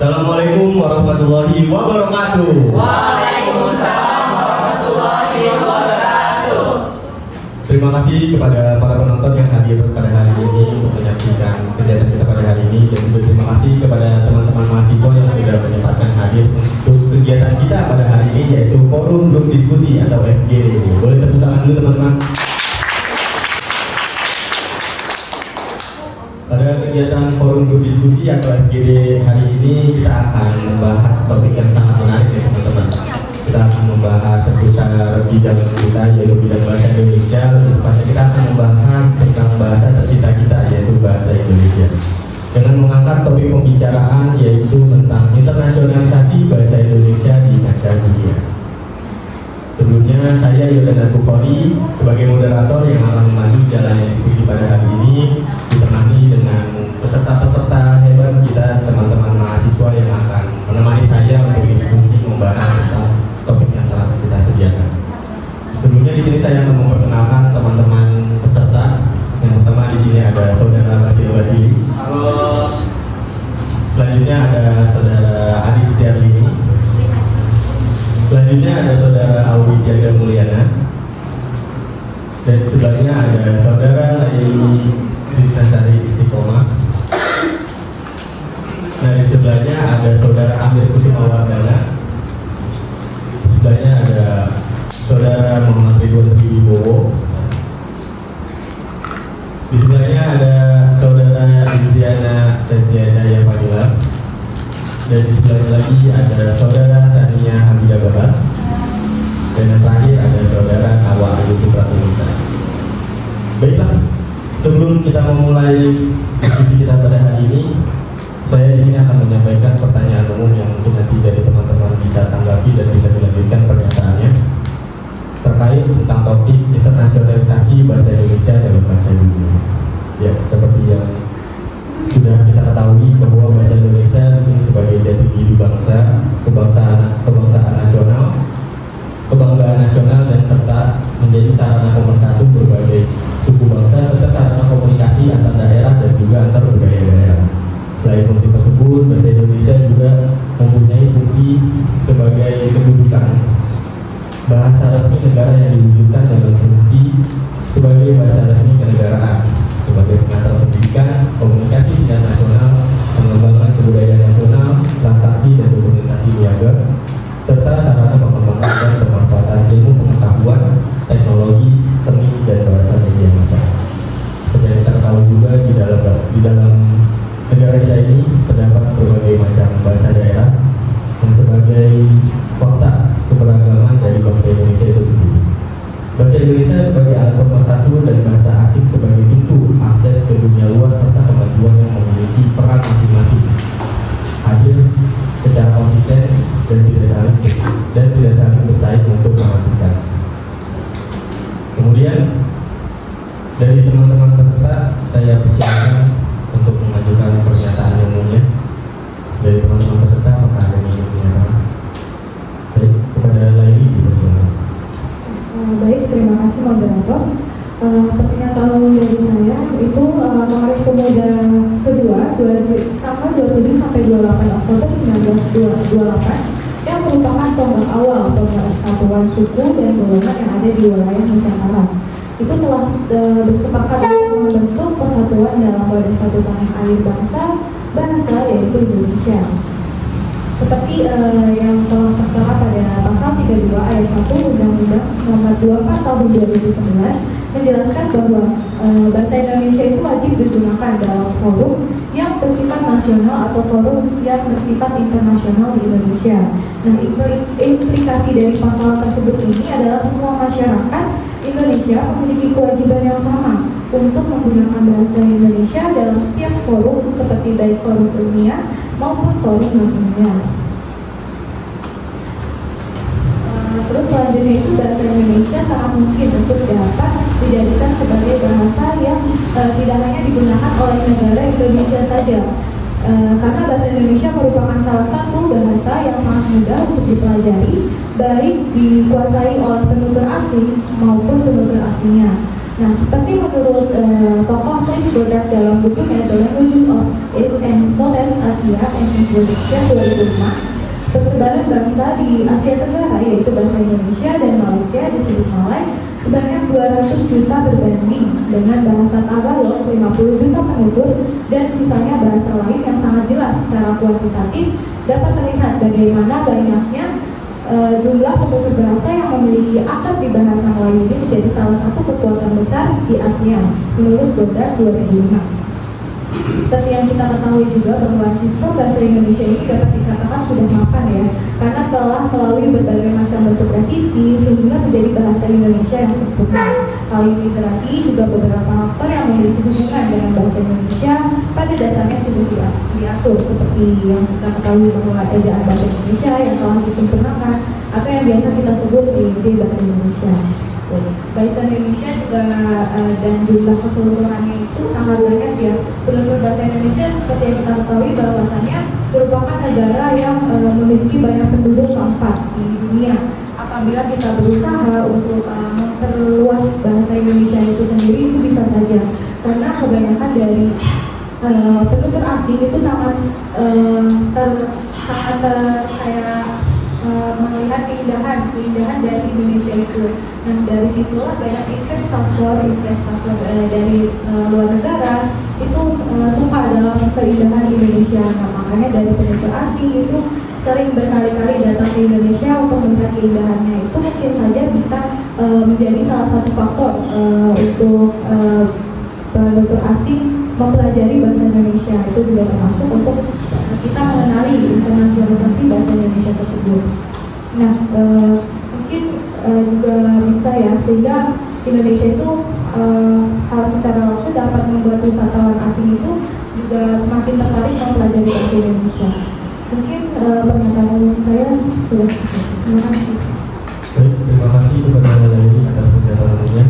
Assalamualaikum warahmatullahi wabarakatuh. Waalaikumsalam warahmatullahi wabarakatuh. Terima kasih kepada para penonton yang hadir pada hari ini untuk menyaksikan kegiatan kita pada hari ini, dan juga terima kasih kepada teman-teman mahasiswa yang sudah menyempatkan hadir untuk kegiatan kita pada hari ini, yaitu Forum Grup Diskusi atau FGD. Boleh tepuk tangan dulu teman-teman. Pada kegiatan Forum Grup Diskusi atau FGD hari ini kita akan membahas topik yang sangat menarik ya teman-teman. Kita akan membahas seputar bidang kita, yaitu bidang bahasa Indonesia. Tepatnya kita akan membahas tentang bahasa tercinta kita, yaitu bahasa Indonesia, dengan mengangkat topik pembicaraan yaitu tentang internasionalisasi bahasa Indonesia di kancah dunia. Sebelumnya saya Yodhan Bukhari sebagai moderator yang akan memandu jalannya diskusi pada hari ini, ditemani dengan peserta-peserta hebat kita, teman-teman mahasiswa yang akan menemani saya untuk diskusi membahas tentang topik yang telah kita sediakan. Sebelumnya di sini saya akan memperkenalkan teman-teman peserta. Yang pertama di sini ada saudara Basil Basili. Halo. Selanjutnya ada saudara Adi Setiabini. Selanjutnya ada saudara Auri Diaga Mulyana. Dan sebelahnya ada saudara Laili Krisnasari Istiqomah. Nah di sebelahnya ada saudara Amir Kusumawardana. Sebelahnya ada saudara Muhammad Ridwan Wibowo. Di sebelahnya ada saudara Indiana Setiajaya Fadila. Dan di sebelahnya lagi ada saudara Sania Hamidah Babat. Dan yang terakhir ada saudara Awa Ayu Pratulisa. Baiklah, sebelum kita memulai diskusi kita pada hari ini, saya di sini akan menyampaikan pertanyaan umum yang mungkin nanti dari teman-teman bisa tanggapi dan bisa dilanjutkan pernyataannya terkait tentang topik internasionalisasi bahasa Indonesia dalam kancah dunia. Ya, seperti yang sudah kita ketahui bahwa bahasa Indonesia di sini sebagai jati diri bangsa, kebangsaan nasional, kebanggaan nasional, dan serta menjadi sarana pemersatu berbagai suku bangsa serta sarana komunikasi antar daerah dan juga antar budaya daerah. Selain fungsi tersebut, bahasa Indonesia juga mempunyai fungsi sebagai kedudukan bahasa resmi negara yang diwujudkan dalam fungsi sebagai bahasa resmi kenegaraan, sebagai pengantar pendidikan, komunikasi tingkat nasional, pengembangan kebudayaan nasional, transaksi dan dokumentasi niaga, serta sarana pengembangan dan pemanfaatan ilmu pengetahuan, teknologi, seni, dan bahasa media massa. Seperti yang kita ketahui juga di dalam negara kita ini terdapat berbagai macam bahasa daerah yang sebagai fakta keberagaman dari bangsa Indonesia itu sendiri. Bahasa Indonesia sebagai alat pemersatu dan bahasa asing sebagai pintu akses ke dunia luar serta kemajuan yang memiliki peran masing-masing, hadir secara konsisten dan tidak saling bersaing untuk memastikan. Kemudian dari teman-teman peserta saya persilakan untuk mengajukan pernyataan umumnya. Dari teman-teman peserta apakah ada yang ingin menyatakan? Baik, kepada Laili dipersilakan. Baik, terima kasih moderator. Pernyataan umum dari saya itu Kongres Pemuda kedua tanggal 27 sampai 28 Oktober 1928 yang merupakan tonggak awal persatuan suku dan golongan yang ada di wilayah Nusantara. Itu telah bersepakat untuk membentuk persatuan dalam wadah satu tanah air bangsa yaitu Indonesia. Seperti yang telah tertera pada pasal 32 ayat 1 Undang-Undang Nomor 24 Tahun 2009 menjelaskan bahwa bahasa Indonesia itu wajib digunakan dalam forum yang bersifat nasional atau forum yang bersifat internasional di Indonesia. Nah, implikasi dari pasal tersebut ini adalah semua masyarakat Indonesia memiliki kewajiban yang sama untuk menggunakan bahasa Indonesia dalam setiap forum seperti baik forum ilmiah maupun forum non-ilmiah. Terus selanjutnya itu bahasa Indonesia sangat mungkin untuk dapat dijadikan sebagai bahasa yang tidak hanya digunakan oleh negara Indonesia saja, karena bahasa Indonesia merupakan salah satu bahasa yang sangat mudah untuk dipelajari, baik dikuasai oleh penutur asing maupun penutur aslinya. Nah, seperti menurut tokoh Fritz Goddard dalam bukunya The Languages of East and Southeast Asia and Indonesia 2005, persebaran bangsa di Asia Tenggara yaitu bahasa Indonesia dan Malaysia disebut Malay sebanyak 200 juta berbanding dengan bahasa Tagalog 50 juta penutur dan sisanya bahasa lain yang sangat jelas secara kuantitatif dapat terlihat bagaimana banyaknya jumlah penutur bahasa yang memiliki akar di bahasa Melayu ini menjadi salah satu kekuatan besar di ASEAN menurut Goddard 2005. Seperti yang kita ketahui juga bahwa sistem bahasa Indonesia ini dapat dikatakan sudah mapan ya, karena telah melalui berbagai macam bentuk revisi sehingga menjadi bahasa Indonesia yang sempurna. Hal ini berarti juga beberapa faktor yang memiliki hubungan dengan bahasa Indonesia pada dasarnya sudah diatur, seperti yang kita ketahui bahwa ejaan bahasa Indonesia yang telah disempurnakan atau yang biasa kita sebut PID bahasa Indonesia. Bahasa Indonesia juga dan jumlah keseluruhannya itu sangat banyak ya. Penutur bahasa Indonesia seperti yang kita ketahui bahwasannya merupakan negara yang memiliki banyak penduduk keempat di dunia. Apabila kita berusaha untuk memperluas bahasa Indonesia itu sendiri itu bisa saja, karena kebanyakan dari penutur asing itu sangat melihat keindahan dari Indonesia itu, dan dari situlah banyak investor dari luar negara itu suka dalam keindahan Indonesia. Nah, makanya dari penutur asing itu sering berkali-kali datang ke Indonesia untuk melihat keindahannya. Itu mungkin saja bisa menjadi salah satu faktor untuk penutur asing mempelajari bahasa Indonesia. Itu juga termasuk untuk kita mengenali internasionalisasi bahasa Indonesia tersebut. Nah, mungkin juga bisa ya, sehingga Indonesia itu hal secara langsung dapat membuat wisatawan asing itu juga semakin tertarik mempelajari bahasa Indonesia. Mungkin pernyataan saya sudah cukup. Terima kasih. Baik, terima kasih kepada Laili atas pernyataannya.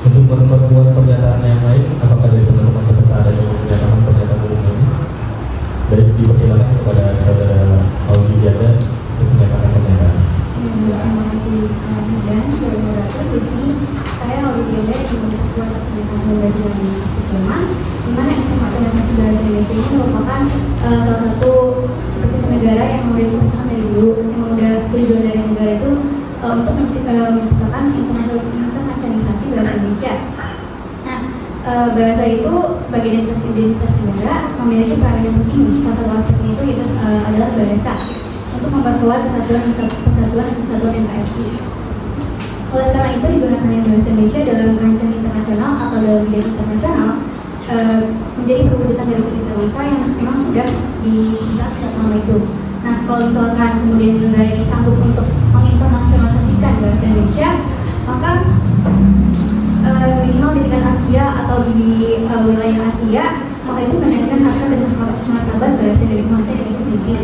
Untuk memperkuat pernyataan yang lain, apakah dari teman-teman peserta ada yang menyatakan pernyataan umum ini? Baik, dipersilakan kepada saudara Audi Dianda untuk menyatakan pernyataan. Terima kasih dan saudara moderator. Di sini saya Audi Dianda yang memperkuat pernyataan dari Skema, di mana informasi dan bahasa Indonesia ini merupakan salah satu seperti negara yang memiliki usaha dari dulu, yang udah tujuan dari negara itu untuk menciptakan internasionalisasi bahasa Indonesia. Nah, bahasa itu sebagai identitas negara memiliki peran yang penting. Salah satu aspeknya itu adalah bahasa untuk memperkuat kesatuan NKRI. Oleh karena itu digunakannya bahasa Indonesia dalam kancah internasional atau dalam bidang internasional menjadi perwujudan dari cita bangsa yang memang sudah dibuat sejak lama itu. Nah, kalau misalkan kemudian negara ini sanggup untuk menginternasionalisasikan bahasa Indonesia, maka minimal di tingkat Asia atau di wilayah Asia, maka itu menaikkan harga dan martabat bahasa Indonesia sendiri.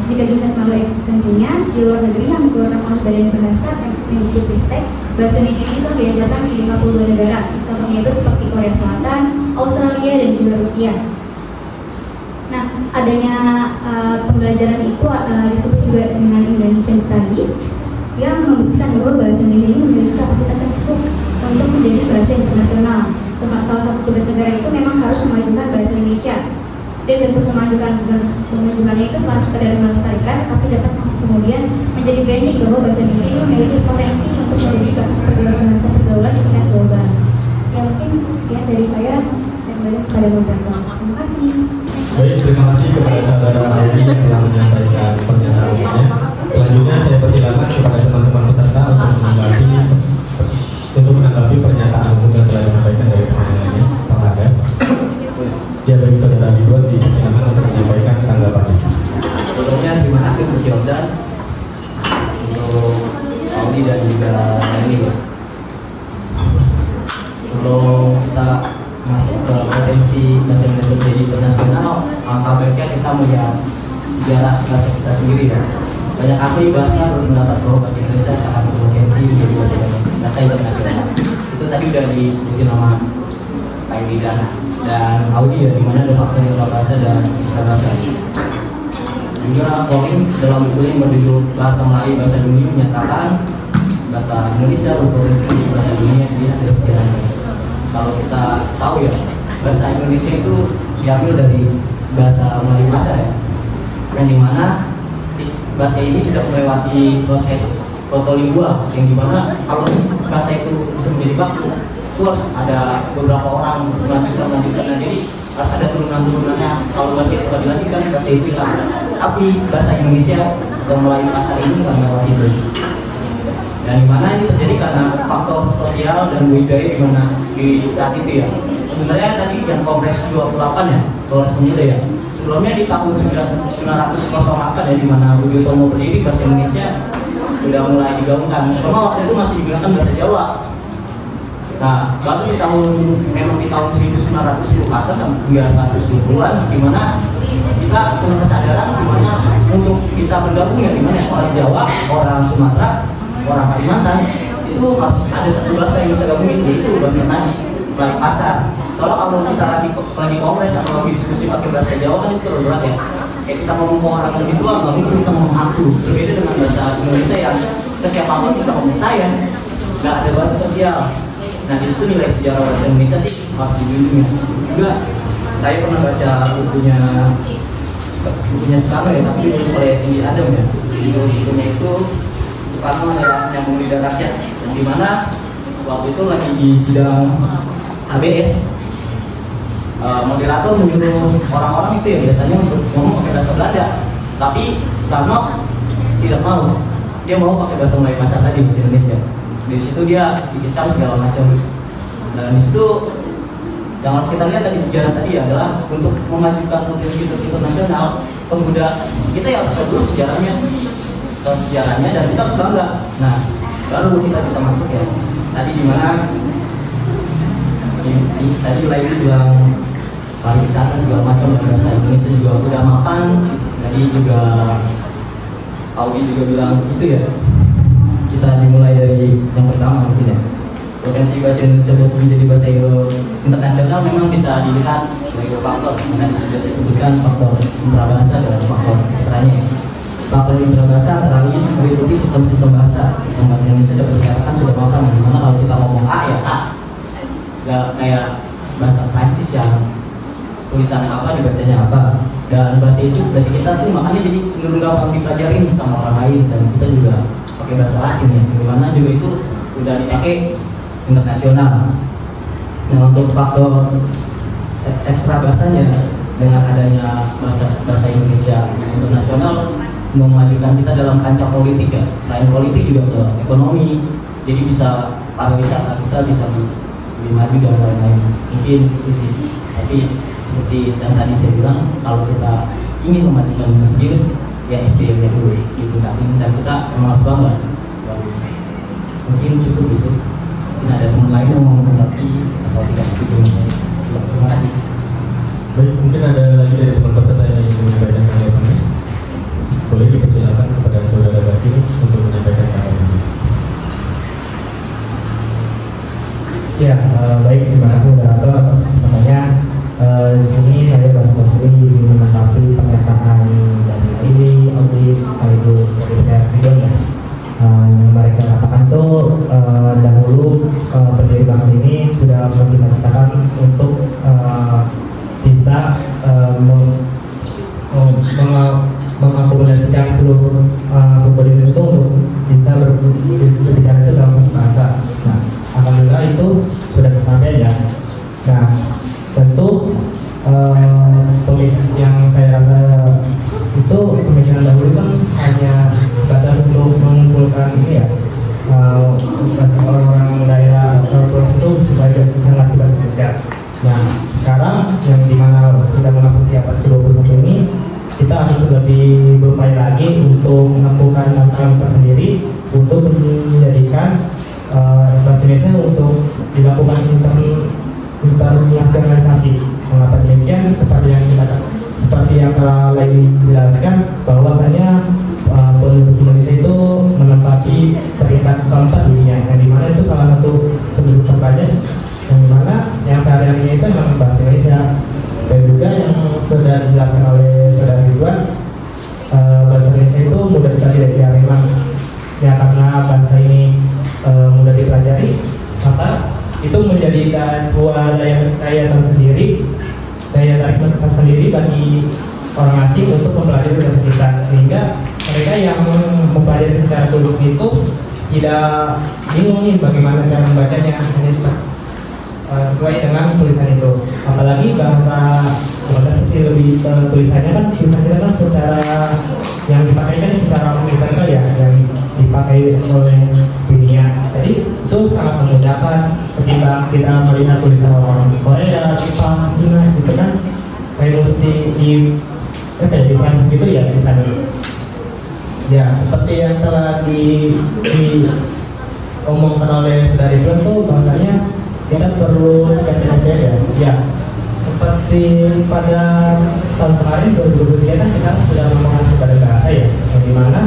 Jika dilihat melalui eksistensinya di luar negeri yang dikeluarkan oleh Badan Bahasa yang disebut BISTEC, bahasa Indonesia ini telah diajarkan di 52 negara, contohnya itu seperti Korea Selatan, Australia, dan juga Rusia. Nah, adanya pembelajaran itu disebut juga dengan Indonesian Studies yang membuktikan bahwa bahasa Indonesia ini memiliki kapasitas yang cukup untuk menjadi bahasa internasional. Salah satu tugas negara itu memang harus memajukan bahasa Indonesia, dan bentuk kemajukannya itu bukan sekedar melestarikan, tapi dapat kemudian menjadi branding bahwa bahasa Indonesia ini memiliki potensi untuk menjadi bahasa pergaulan di tingkat global. Ya, mungkin sekian dari saya dan balik kepada moderator. Terima kasih. Baik, terima kasih kepada saudara Audi yang telah menyampaikan pernyataannya. Selanjutnya saya persilakan kepada teman-teman peserta untuk menanggapi pernyataan umum yang telah disampaikan dari teman-temannya. Apakah ada? Ya, bagi saudara Ridwan dipersilakan untuk menyampaikan tanggapannya. Sebelumnya terima kasih untuk Jordan, untuk Audi dan juga ini. Sebelum kita masuk ke potensi bahasa Indonesia menjadi internasional, maka baiknya kita melihat sejarah bahasa kita sendiri ya. Banyak ahli bahasa baru mendapat bahwa bahasa Indonesia sangat berpotensi menjadi bahasa internasional. Itu tadi sudah disebutin nama Pak Widan dan Audi ya, dimana ada faktor ilmu bahasa dan bahasa. Juga Pauline dalam buku yang berjudul Bahasa Melayu Bahasa Dunia menyatakan bahasa Indonesia berpotensi menjadi bahasa dunia dilihat dari sejarahnya. kalau kita tahu ya, bahasa Indonesia itu diambil dari bahasa Melayu Masa ya, yang dimana bahasa ini tidak melewati proses protolingual, yang dimana kalau bahasa itu bisa menjadi baku, itu harus ada beberapa orang melanjutkan, nah jadi harus ada turunan-turunannya. Kalau bahasa itu dilanjutkan, bahasa itu hilang. Tapi bahasa Indonesia yang Melayu Masa ini nggak melewati itu. Dan dimana ini terjadi karena faktor sosial dan budaya di mana di saat itu ya. Sebenarnya tadi yang Kongres 28 ya, Kongres Pemuda ya. Sebelumnya di tahun 1908 ya, di mana Budi Utomo berdiri, bahasa Indonesia sudah mulai digaungkan. Karena waktu itu masih digunakan bahasa Jawa. Nah, baru di tahun 1910 ke atas sampai 1920-an, di mana kita punya kesadaran di mana untuk bisa bergabung ya, di mana orang Jawa, orang Sumatera, orang Kalimantan itu harus ada satu bahasa yang bisa gabungin, yaitu bahasa tani, balik pasar. Soalnya kalau kita lagi kongres atau lagi diskusi pakai bahasa Jawa kan itu terlalu berat ya. Kayak kita ngomong ke orang lebih tua, nggak mungkin kita ngomong aku. Berbeda dengan bahasa Indonesia yang ke siapapun bisa ngomong saya, nggak ada batas sosial. Nah di situ nilai sejarah bahasa Indonesia sih harus dijunjung ya. Juga saya pernah baca bukunya Soekarno ya, tapi itu oleh Cindy Adam ya. Bukunya itu Soekarno yang Pemuda Rakyat, dan dimana waktu itu lagi di sidang ABS, moderator menyuruh orang-orang itu ya biasanya untuk ngomong pakai bahasa Belanda, tapi Soekarno tidak mau, dia mau pakai bahasa Melayu Masa tadi, bahasa Indonesia. Di situ dia dicecam segala macam. Dan di situ yang harus kita lihat dari sejarah tadi adalah untuk memajukan potensi internasional pemuda kita yang harus dulu sejarahnya dan kita harus bangga. Nah, baru kita bisa masuk ya. Tadi di mana tadi lagi bilang pariwisata segala macam, bahasa Indonesia juga udah mapan. Tadi juga Audi juga bilang itu ya. Kita dimulai dari yang pertama mungkin ya. Potensi bahasa Indonesia untuk menjadi bahasa internasional memang bisa dilihat dari beberapa faktor. Tadi sudah saya sebutkan faktor intrabahasa dan faktor ekstranya. Faktor intrabahasa antara lain meliputi sistem-sistem bahasa yang bahasa Indonesia dapat dikatakan sudah mapan. Dimana kalau kita ngomong A ya A, nggak kayak bahasa Prancis yang tulisannya apa dibacanya apa. Dan bahasa itu bahasa kita tuh makanya jadi cenderung gampang dipelajarin sama orang lain, dan kita juga pakai bahasa Latin ya, dimana juga itu sudah dipakai internasional. Nah untuk faktor ekstra bahasanya, dengan adanya bahasa Indonesia internasional memajukan kita dalam kancah politik ya, selain politik juga ke ekonomi, jadi bisa pariwisata kita bisa lebih maju dan lain-lain. Mungkin itu sih, tapi seperti yang tadi saya bilang, kalau kita ingin memajukan serius ya SDM-nya dulu digunakan, dan kita memang harus bangga. Mungkin cukup itu. Mungkin ada teman lain yang mau menanggapi atau tidak setuju. Terima kasih. Baik, mungkin ada lagi dari teman peserta yang ingin menyampaikan tanggapannya. Boleh dipersilakan kepada saudara Basir untuk menyampaikan tanggapannya. Ya, baik, terima kasih moderator. Sebenarnya di sini saya Basri ingin menanggapi pernyataan dari ini audit sekaligus dari pihak ya. Yang mereka katakan tuh dahulu pendiri bangsa ini sudah mencita-citakan untuk bisa mengakomodasikan seluruh sumber daya itu untuk bisa berbicara itu dalam bahasa. Nah, alhamdulillah itu sudah tersampaikan ya. Nah, tentu yang saya rasa itu pemikiran dahulu kan hanya batas untuk mengumpulkan ini ya, orang-orang daerah itu supaya bisa ngerti bahasa Indonesia. Nah sekarang yang dimana sudah memasuki abad ke-21 ini, kita harus lebih berupaya lagi untuk melakukan tantangan tersendiri untuk menjadikan bahasa Indonesia untuk dilakukan internasionalisasi. Mengapa demikian? Seperti yang telah lain dijelaskan, bahwasanya penduduk Indonesia itu menempati peringkat keempat di dunia, yang dimana itu salah satu penduduk terbanyak, yang dimana yang sehari-harinya itu memang bahasa Indonesia. Dan juga yang sudah dijelaskan oleh saudara Ridwan, bahasa Indonesia itu mudah dipelajari ya, memang ya karena bahasa ini mudah dipelajari, maka itu menjadi sebuah daya tersendiri, daya tarik tersendiri bagi orang asing untuk mempelajari bahasa kita, sehingga mereka yang mempelajari secara dulu itu tidak bingung nih bagaimana cara membacanya, hanya sesuai dengan tulisan itu. Apalagi bahasa sih lebih tulisannya kan kita kan secara yang dipakai kan secara universal ya, yang dipakai oleh dunia. Jadi itu sangat memudahkan ketika kita melihat tulisan orang Korea, Jepang, Cina gitu kan, kayak mesti di gitu ya misalnya. Ya seperti yang telah diomongkan oleh saudari Tuan tuh bahasanya kita perlu belajar ya. Ya seperti pada tahun kemarin 2023 kan kita sudah ngomongin kepada bahasa ya, yang dimana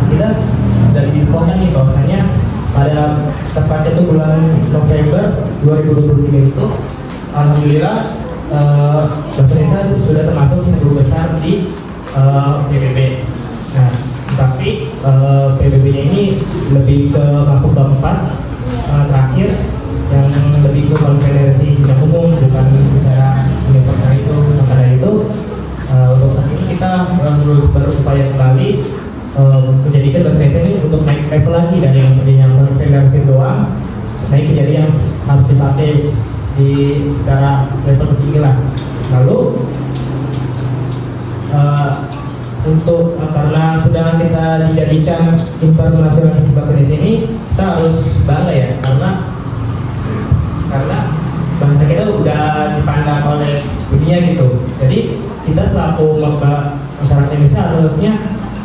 kita sudah diinfokan nih bahwasanya pada tepatnya itu bulan November 2023 itu alhamdulillah bahasa Indonesia sudah termasuk 10 besar di PBB. Nah, tapi PBB-nya ini lebih ke masuk ke 4 terakhir yang lebih ke konferensi yang umum, bukan bicara universal itu. Maka dari itu untuk saat ini kita berupaya kembali menjadikan bahasa Indonesia ini untuk naik level lagi dari yang tadinya konferensi doang, naik menjadi yang harus dipakai di secara level tinggi lah. Lalu untuk karena sudah kita dijadikan internasional bahasa Indonesia ini, kita harus bangga ya, karena bahasa kita udah dipandang oleh dunia gitu. Jadi kita selaku masyarakat Indonesia harusnya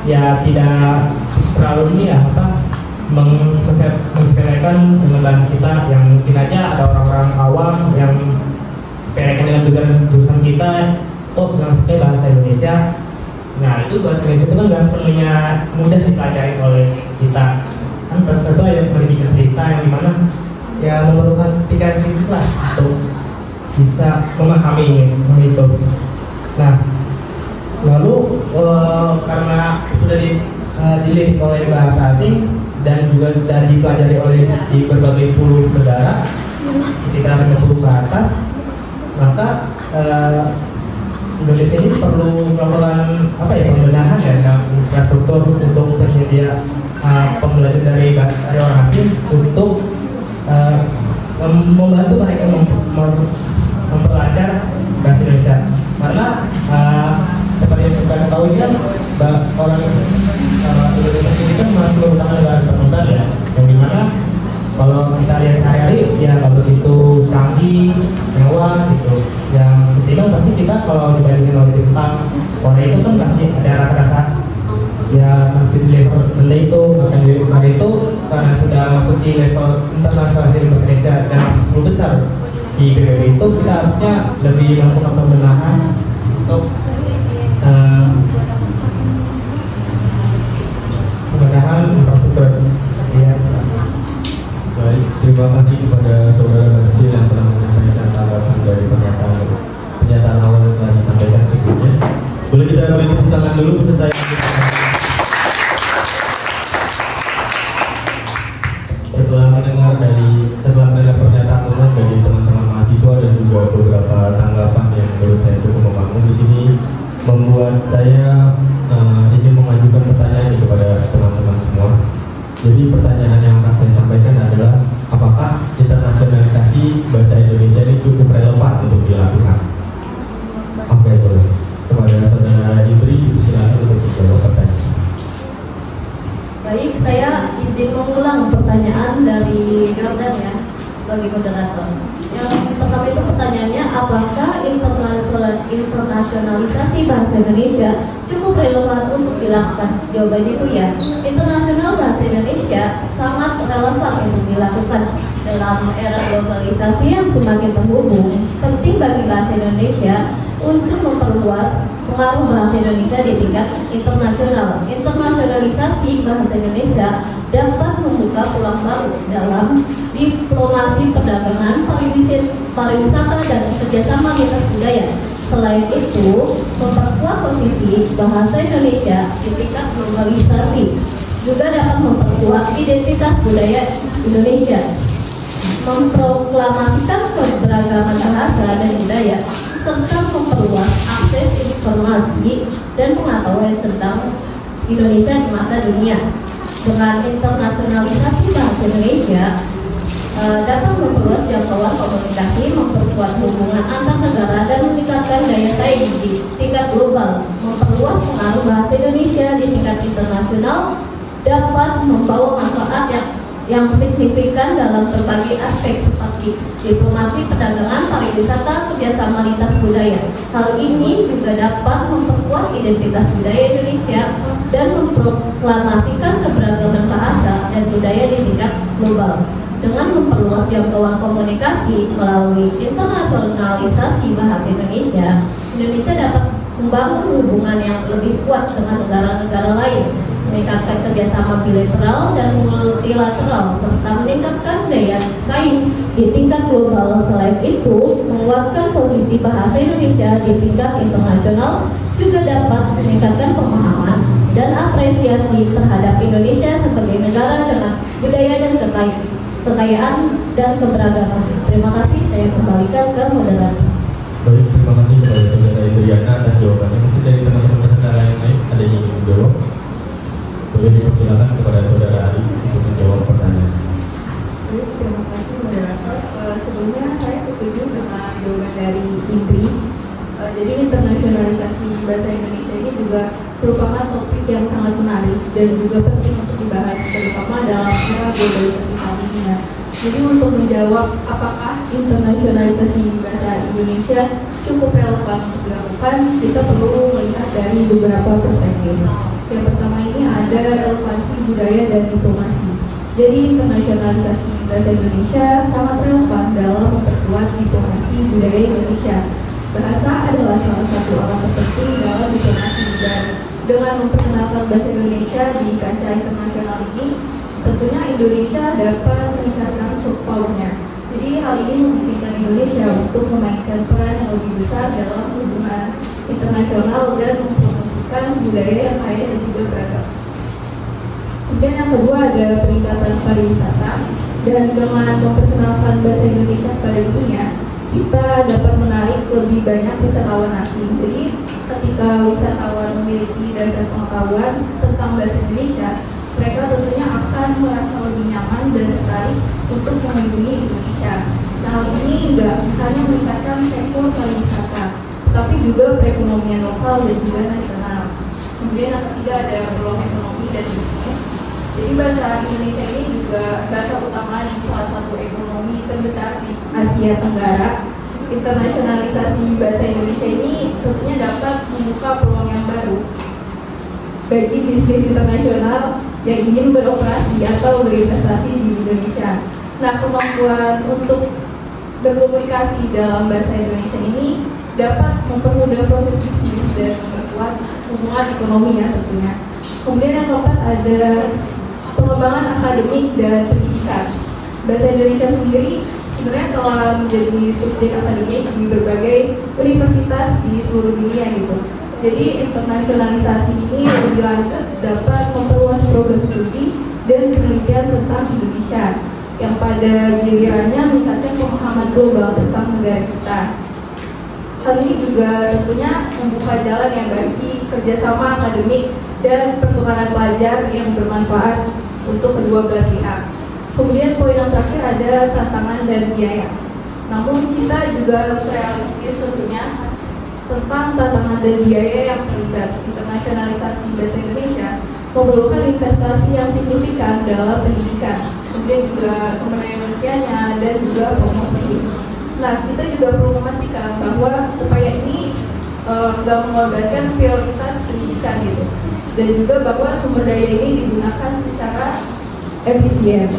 ya tidak terlalu ini ya mensepelekan dengan kita, yang mungkin aja ada orang-orang awam yang sepelekan dengan jurusan kita, dengan bahasa Indonesia. Nah itu bahasa Indonesia itu kan nggak sepenuhnya mudah dipelajari oleh kita, kan tentu ada memiliki cerita yang dimana ya memerlukan pikiran kritis lah untuk bisa memahami itu. Nah lalu karena sudah dilirik oleh bahasa asing dan juga sudah dipelajari oleh di berbagai puluh negara sekitar 50 ke atas, maka Indonesia ini perlu melakukan pembenahan ya dalam infrastruktur untuk penyedia pembelajaran dari orang asing untuk membantu mereka mempelajari bahasa Indonesia. Karena seperti yang kita ketahui kan orang Indonesia ini kan masih merupakan negara berkembang ya, yang dimana kalau kita lihat sehari-hari ya nggak begitu canggih, mewah gitu. Yang ketiga pasti kita kalau dibandingin oleh Jepang, Korea itu kan pasti ada rasa-rasa ya masih di level rendah itu. Maka itu karena sudah masuk di level internasional di Indonesia dan masuk 10 besar di PBB itu, kita harusnya lebih melakukan pembenahan untuk pembenahan infrastruktur ya. Baik, terima kasih kepada saudara Basir yang telah menyampaikan tanggapan dari pernyataan awal yang telah disampaikan sebelumnya. Boleh kita beri tepuk tangan dulu peserta yang setelah mendengar pernyataan umum dari teman-teman mahasiswa dan juga beberapa tanggapan yang menurut saya cukup membangun di sini, membuat saya ingin mengajukan pertanyaan kepada teman-teman semua. Jadi pertanyaan yang akan saya sampaikan adalah, apakah internasionalisasi bahasa Indonesia ini cukup relevan untuk dilakukan? Oke, boleh. Kepada saudara Ibri, silakan untuk menjawab pertanyaan. Baik, saya izin mengulang pertanyaan dari Jordan ya, bagi moderator. Yang pertama itu pertanyaannya, apakah internasionalisasi bahasa Indonesia cukup relevan untuk dilakukan? Jawabannya itu ya. Internasional bahasa Indonesia sangat relevan untuk dilakukan dalam era globalisasi yang semakin terhubung. Penting bagi bahasa Indonesia untuk memperluas pengaruh bahasa Indonesia di tingkat internasional. Internasionalisasi bahasa Indonesia dapat membuka peluang baru dalam diplomasi perdagangan, pariwisata, dan kerjasama lintas budaya. Selain itu, memperkuat posisi bahasa Indonesia di tingkat globalisasi juga dapat memperkuat identitas budaya Indonesia. memproklamasikan keberagaman bahasa dan budaya, serta memperluas akses informasi dan pengetahuan tentang Indonesia di mata dunia. Dengan internasionalisasi bahasa Indonesia, dapat memperluas jangkauan komunikasi, memperkuat hubungan antar negara, dan meningkatkan daya saing di tingkat global. Memperluas pengaruh bahasa Indonesia di tingkat internasional dapat membawa manfaat yang signifikan dalam berbagai aspek seperti diplomasi, perdagangan, pariwisata, kerjasama lintas budaya. Hal ini juga dapat memperkuat identitas budaya Indonesia dan memproklamasikan keberagaman bahasa dan budaya di tingkat global. Dengan memperluas jangkauan komunikasi melalui internasionalisasi bahasa Indonesia, Indonesia dapat membangun hubungan yang lebih kuat dengan negara-negara lain, meningkatkan kerjasama bilateral dan multilateral, serta meningkatkan daya saing di tingkat global. Selain itu, menguatkan posisi bahasa Indonesia di tingkat internasional juga dapat meningkatkan pemahaman dan apresiasi terhadap Indonesia sebagai negara dengan budaya dan kekayaan dan keberagaman. Terima kasih, saya kembalikan ke moderator. Baik, terima kasih kepada saudara Indriana atas jawabannya. Mungkin dari teman-teman peserta yang lain ada yang ingin menjawab. Boleh dipersilakan kepada saudara Aris untuk menjawab pertanyaan. Terima kasih moderator. Sebelumnya saya setuju sama jawaban dari Indri. Jadi internasionalisasi bahasa Indonesia ini juga merupakan topik yang sangat menarik dan juga penting untuk dibahas, terutama dalam era globalisasi saat ini. Jadi untuk menjawab apakah internasionalisasi bahasa Indonesia cukup relevan untuk dilakukan, kita perlu melihat dari beberapa perspektif. Yang pertama ini ada relevansi budaya dan diplomasi. Jadi internasionalisasi bahasa Indonesia sangat relevan dalam memperkuat diplomasi budaya Indonesia. Bahasa adalah salah satu alat terpenting dalam diplomasi, dan dengan memperkenalkan bahasa Indonesia di kancah internasional ini, tentunya Indonesia dapat meningkatkan soft power-nya. Jadi hal ini memungkinkan Indonesia untuk memainkan peran yang lebih besar dalam hubungan internasional dan mempromosikan budaya yang kaya dan juga beragam. Kemudian yang kedua ada peningkatan pariwisata, dan dengan memperkenalkan bahasa Indonesia pada dunia, kita dapat menarik lebih banyak wisatawan asing. Jadi ketika wisatawan memiliki dasar pengetahuan tentang bahasa Indonesia, mereka tentunya akan merasa lebih nyaman dan tertarik untuk mengunjungi Indonesia. Nah, hal ini tidak hanya meningkatkan sektor pariwisata, tapi juga perekonomian lokal dan juga nasional. Kemudian yang ketiga ada peluang ekonomi dan bisnis. Jadi bahasa Indonesia ini juga bahasa utama di salah satu ekonomi terbesar di Asia Tenggara. Internasionalisasi bahasa Indonesia ini tentunya dapat membuka peluang yang baru bagi bisnis internasional yang ingin beroperasi atau berinvestasi di Indonesia. Nah, kemampuan untuk berkomunikasi dalam bahasa Indonesia ini dapat mempermudah proses bisnis dan memperkuat hubungan ekonomi ya tentunya. Kemudian yang keempat ada pengembangan akademik dan pendidikan. Bahasa Indonesia sendiri sebenarnya telah menjadi subjek akademik di berbagai universitas di seluruh dunia gitu. Jadi internasionalisasi ini lebih lanjut dapat memperluas program studi dan penelitian tentang Indonesia, yang pada gilirannya meningkatkan pemahaman global tentang negara kita. Hal ini juga tentunya membuka jalan yang bagi kerjasama akademik dan pertukaran pelajar yang bermanfaat untuk kedua belah pihak. Kemudian poin yang terakhir ada tantangan dan biaya. Namun kita juga harus realistis tentunya tentang tantangan dan biaya yang terlibat. Internasionalisasi bahasa Indonesia memerlukan investasi yang signifikan dalam pendidikan, kemudian juga sumber daya manusianya dan juga promosi. Nah, kita juga perlu memastikan bahwa upaya ini nggak mengorbankan prioritas pendidikan gitu, dan juga bahwa sumber daya ini digunakan secara efisien.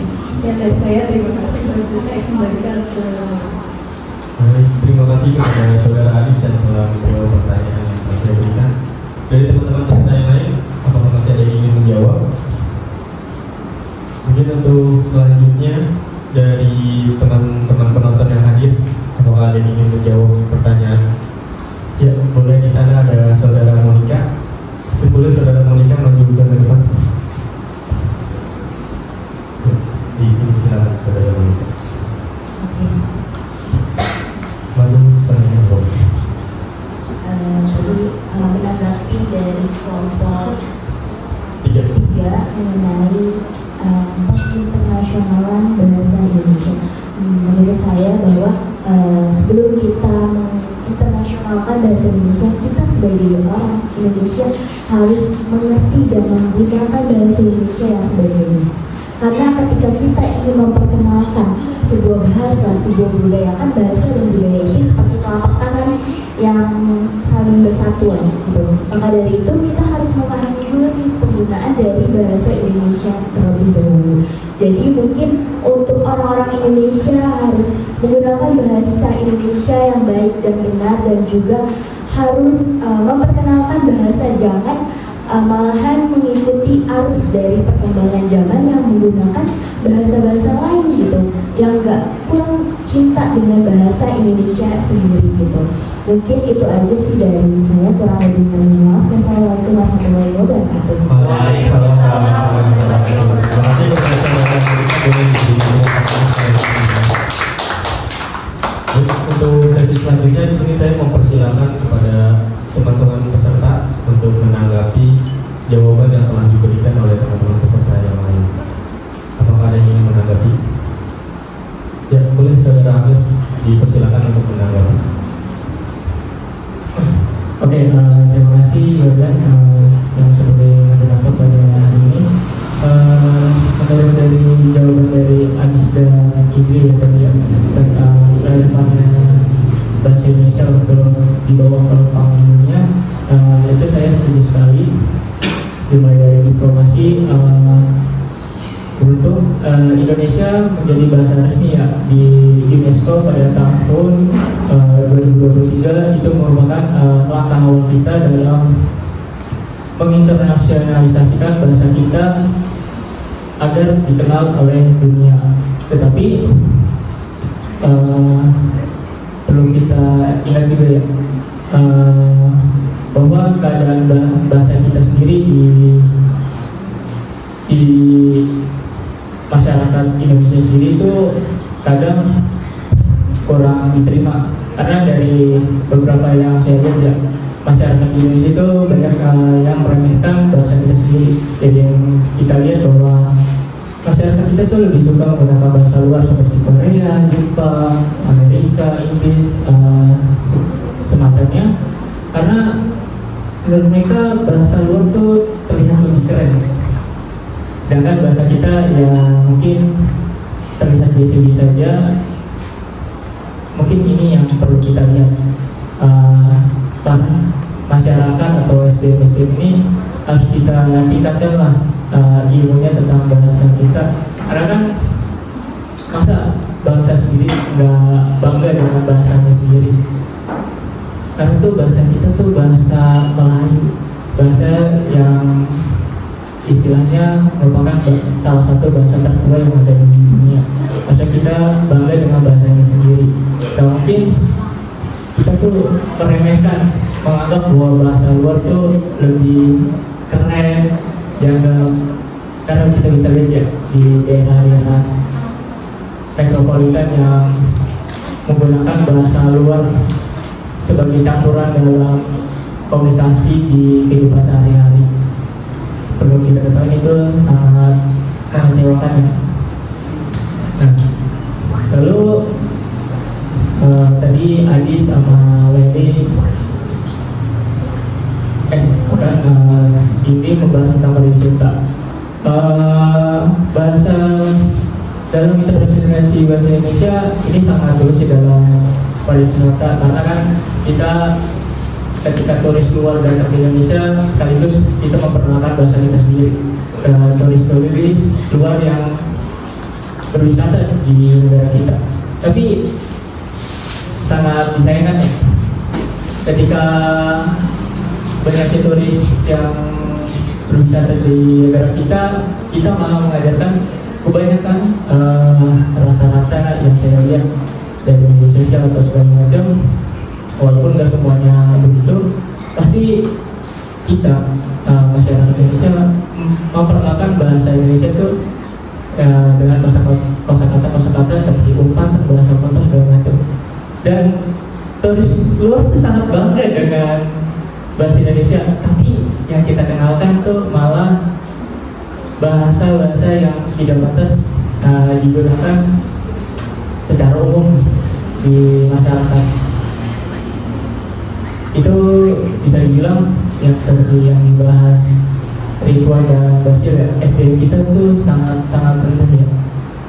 Ya, dari saya terima kasih. Saya kembalikan ke terima kasih kepada saudara Aris yang telah menjawab pertanyaan yang saya berikan. Dari teman-teman peserta yang lain, apakah masih ada yang ingin menjawab? Mungkin untuk selanjutnya dari teman-teman penonton yang hadir, apakah ada yang ingin menjawab pertanyaan? Ya, boleh. Di sana ada saudara Monica. Boleh saudara Monica maju ke depan. Di sini silakan saudara Monica. menanggapi dari kelompok 3 mengenai internasionalan bahasa Indonesia. Menurut saya bahwa sebelum kita menginternasionalkan bahasa Indonesia, kita sebagai orang Indonesia harus mengerti dan menggunakan bahasa Indonesia yang sebenarnya. Karena ketika kita ingin memperkenalkan sebuah bahasa, sebuah budaya, kan bahasa dan budaya ini seperti telapak tangan yang saling bersatuan gitu. Maka dari itu kita harus memahami dulu nih penggunaan dari bahasa Indonesia terlebih dahulu. Jadi mungkin untuk orang-orang Indonesia harus menggunakan bahasa Indonesia yang baik dan benar, dan juga harus memperkenalkan bahasa, jangan malahan mengikuti arus dari perkembangan zaman yang menggunakan bahasa-bahasa lain gitu, yang kurang cinta dengan bahasa Indonesia sendiri gitu. Mungkin itu aja sih dari saya, kurang lebih mohon maaf. Wassalamualaikum warahmatullahi wabarakatuh. Untuk sesi selanjutnya di sini saya mempersilakan kepada teman-teman peserta untuk menanggapi jawaban yang telah diberikan oleh teman-teman peserta yang lain. Apakah ada yang ingin menanggapi? Ya, boleh saudara Amir dipersilakan untuk menanggapi. Oke, terima kasih Yordan yang sebagai moderator pada hari ini. Menurut dari jawaban dari Anis dan Idri ya tadi tentang relevannya bahasa Indonesia untuk dibawa ke panggilannya, itu saya setuju sekali. Dimulai dari diplomasi, untuk Indonesia menjadi bahasa resmi ya di UNESCO pada tahun 2023, itu merupakan langkah awal kita dalam menginternasionalisasikan bahasa kita agar dikenal oleh dunia. Tetapi perlu kita ingat juga ya, bahwa keadaan bahasa kita sendiri di masyarakat Indonesia sendiri itu kadang kurang diterima, karena dari beberapa yang saya lihat ya, masyarakat Indonesia itu banyak yang meremehkan bahasa kita sendiri. Jadi yang kita lihat bahwa masyarakat kita tuh lebih suka menggunakan bahasa luar seperti Korea, Jepang, Amerika, Inggris, semacamnya, karena menurut mereka bahasa luar tuh terlihat lebih keren. Sedangkan bahasa kita yang mungkin terlihat biasa-biasa saja, mungkin ini yang perlu kita lihat. Masyarakat atau SDM ini harus kita tingkatkan lah ilmunya tentang bahasa kita, karena kan masa bangsa sendiri nggak bangga dengan bahasanya sendiri, karena tuh bahasa kita tuh bahasa Melayu, bahasa yang istilahnya merupakan salah satu bahasa tertua yang ada di dunia. Masa kita bangga dengan bahasanya sendiri. Dan mungkin kita tuh meremehkan, menganggap bahwa bahasa luar tuh lebih keren, karena kita bisa lihat ya di daerah-daerah metropolitan yang menggunakan bahasa luar sebagai campuran dalam komunikasi di kehidupan sehari-hari. Perlu kita ketahui itu sangat mengecewakan ya. Nah, lalu tadi Adi sama Lady ini membahas tentang pariwisata. Bahasa dalam internasionalisasi bahasa Indonesia ini sangat bagus di dalam pariwisata, karena kan kita ketika turis luar datang ke Indonesia sekaligus kita memperkenalkan bahasa kita sendiri ke turis-turis luar yang berwisata di negara kita. Tapi sangat disayangkan ya, ketika banyaknya turis yang berwisata di negara kita malah mengajarkan kebanyakan rata-rata yang saya lihat dari media sosial atau segala macam, walaupun nggak semuanya begitu, pasti kita masyarakat Indonesia memperkenalkan bahasa Indonesia itu dengan kosakata seperti umpan, bahasa kontes segala macam. Dan turis luar itu sangat bangga dengan bahasa Indonesia, tapi yang kita kenalkan tuh malah bahasa-bahasa yang tidak pantas digunakan secara umum di masyarakat. Itu bisa dibilang yang seperti yang dibahas Ridwan dan Basir ya, SDM kita tuh sangat rendah ya.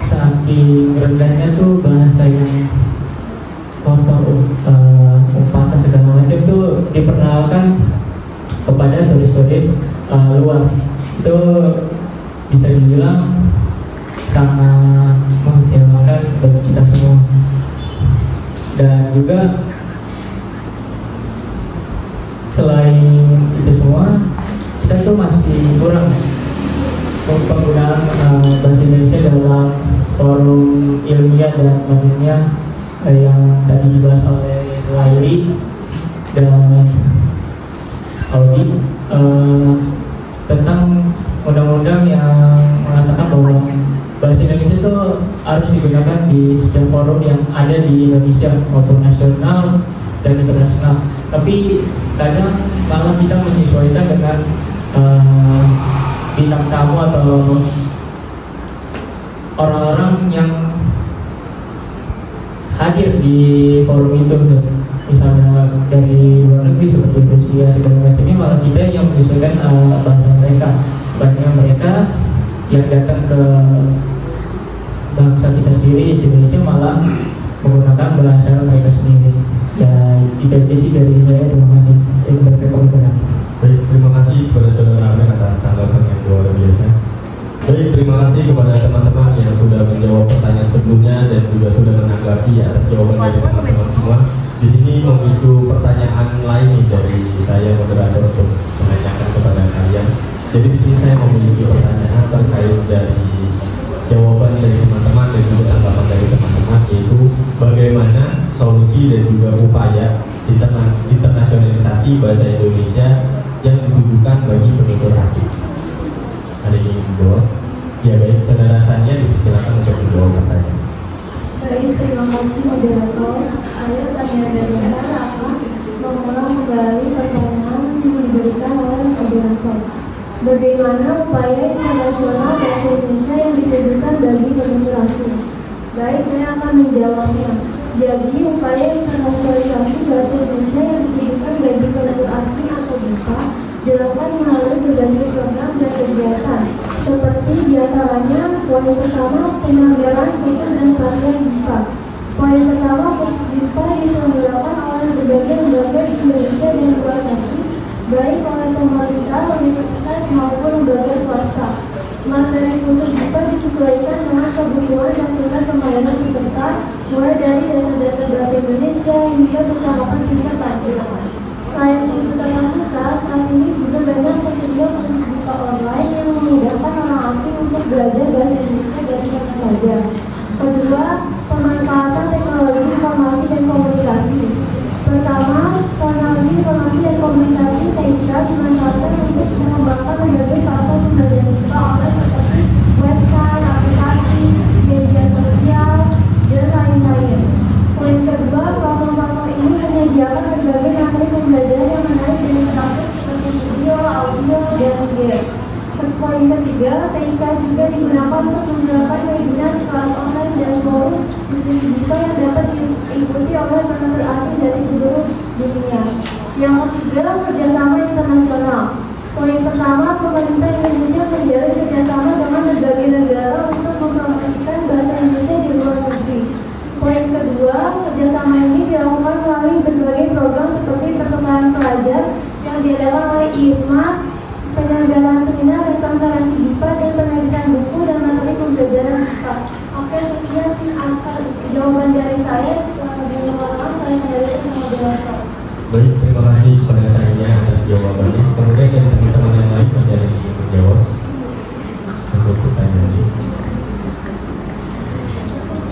Saking rendahnya tuh bahasa yang kotor, patah segala macam tuh diperkenalkan kepada turis-turis luar. Itu bisa dibilang sangat mengecewakan bagi kita semua. Dan juga selain itu semua, kita tuh masih kurang penggunaan bahasa Indonesia dalam forum ilmiah dan non-ilmiah yang tadi dibahas oleh Laili dan Audi tentang undang-undang yang mengatakan bahwa bahasa Indonesia itu harus digunakan di setiap forum yang ada di Indonesia maupun nasional dan internasional. Tapi kadang malah kita menyesuaikan dengan bintang tamu atau orang-orang yang hadir di forum itu, misalnya dari luar negeri seperti Rusia segala macamnya, malah kita yang menyesuaikan bahasa mereka. Banyak mereka yang datang ke bangsa kita sendiri Indonesia malah menggunakan bahasa mereka sendiri. Ya itu aja sih dari saya. Terima kasih. Baik, terima kasih kepada saudara Amin atas tanggapan yang luar biasa. Baik, terima kasih kepada teman-teman yang sudah menjawab pertanyaan sebelumnya dan juga sudah menanggapi atas jawaban dari teman-teman semua. Di sini memicu pertanyaan lain nih dari saya moderator untuk menanyakan kepada kalian. Jadi di sini saya memiliki pertanyaan terkait dari jawaban dari teman-teman dan juga tanggapan dari teman-teman, yaitu bagaimana solusi dan juga upaya internasionalisasi bahasa Indonesia yang ditujukan bagi penutur asing. Ada yang ingin menjawab? Ya baik, saudara Sania dipersilakan untuk menjawab pertanyaan. Baik, terima kasih moderator. Saya Sania Daniela akan mengulang kembali pertanyaan yang diberikan oleh moderator. Bagaimana upaya internasional bahasa Indonesia yang ditujukan bagi penutur asing? Baik, saya akan menjawabnya. Jadi, upaya internasionalisasi bahasa Indonesia yang ditujukan bagi penutur asing atau BIPA dilakukan melalui berbagai program dan kegiatan, seperti diantaranya poin pertama penyelenggaraan kursus dan pelatihan BIPA. Poin pertama, kursus BIPA diselenggarakan oleh berbagai lembaga di Indonesia dan luar negeri, baik oleh pemerintah, universitas maupun lembaga swasta. Materi khusus BIPA disesuaikan dengan kebutuhan dan tingkat kemampuan peserta, mulai dari dasar-dasar bahasa Indonesia hingga persyaratan tingkat lanjut. Selain itu muka, saat ini juga banyak tersedia kursus BIPA online yang memudahkan orang asing untuk belajar bahasa Indonesia dari mana saja. Kedua, pemanfaatan teknologi informasi dan komunikasi. Pertama, teknologi informasi dan komunikasi TIK dimanfaatkan untuk mengembangkan berbagai platform pembelajaran BIPA online seperti website, aplikasi, media sosial, dan lain-lain. Poin kedua, platform-platform ini menyediakan berbagai materi pembelajaran yang menarik dan interaktif seperti video, audio, dan game. Poin ketiga, TIK juga digunakan untuk menyelenggarakan webinar, kelas online, dan forum diskusi BIPA yang dapat diikuti oleh penutur asing dari seluruh dunia. Yang ketiga, kerjasama internasional. Poin pertama, pemerintah Indonesia menjalin kerjasama dengan berbagai negara untuk mempromosikan bahasa Indonesia di luar negeri. Poin kedua, kerjasama ini dilakukan melalui berbagai program seperti pertukaran pelajar yang diadakan oleh ISMA, penyelenggaraan seminar dan konferensi BIPA, dan penerbitan buku dan materi pembelajaran BIPA. Oke, sekian atas jawaban dari saya. Setelah lebih lama, saya kembali ke moderator. Baik, terima kasih kepada saya atas jawabannya. Kemudian dari teman-teman yang lain ada yang ingin menjawab untuk pertanyaan ini.